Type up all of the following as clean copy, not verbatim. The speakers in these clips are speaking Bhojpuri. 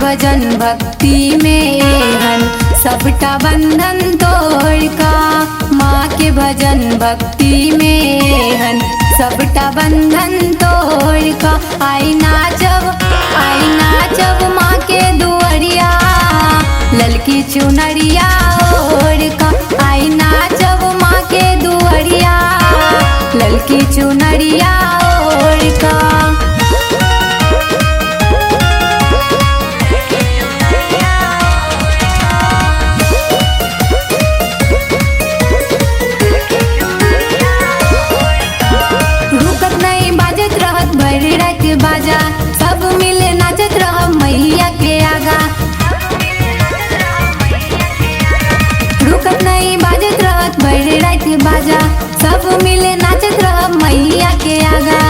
भजन भक्ति में हन सबटा बंधन तोड़ का। माँ के भजन भक्ति में हन सबटा बंधन तोड़ का। आई नाचब माँ के दुआरिया ललकी चुनरिया ओढ़ का। आई नाचब माँ के दुआरिया ललकी चुनरिया ओढ़ का। बाजा सब मिले नाचत रह मैया के आगा। रुकत नहीं बाजत रहत बड़े रात बाजा सब मिले नाचत रह मैया के आगा।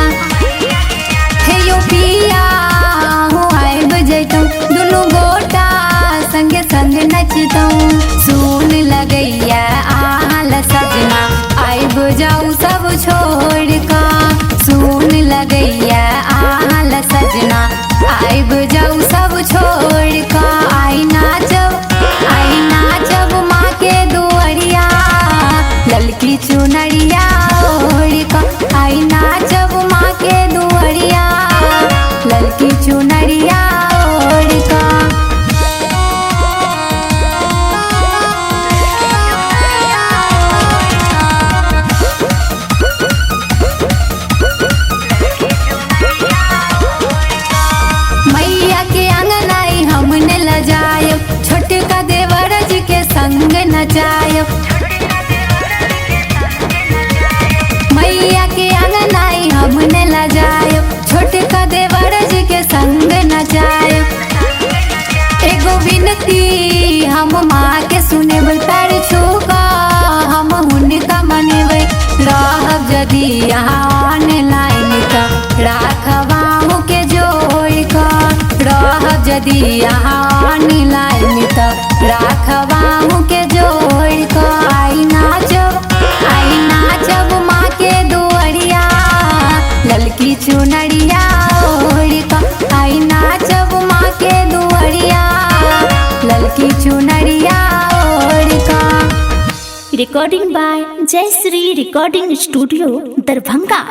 हे यो पिया हो आए बजैतौ दुनु गोटा संगे संग नचतौ। सुन लगैया आल सजना आए बजाऊ सब छोड़ का। सुन लगैया आल सजना आई बजाऊ सब छोड़ का। आई नाचब माँ के दुआरिया ललकी चुनरिया ओढ़ का। आई नाचब माँ के दुआरिया ललकी चुनरिया ओढ़ का। छोटका देवर जी के संग नचायब मैया के आंगन आई हमने लजायब। छोटका देवर जी के संग नचायब। एगो विनती हम माँ के सुनेब पैर छूका हम हुनका मनेबै। रहब जदि यहाँ ऑनलाइन का राखबाहू के जोड़ का। रहब जदि यहाँ ऑनलाइन त राखबाहू के जोड़ का। आई नाचब माँ के दुआरिया ललकी चुनरिया ओढ़ का। आई नाचब माँ के दुआरिया ललकी चुनरिया ओढ़ का। रिकॉर्डिंग बाय जय श्री रिकॉर्डिंग स्टूडियो दरभंगा।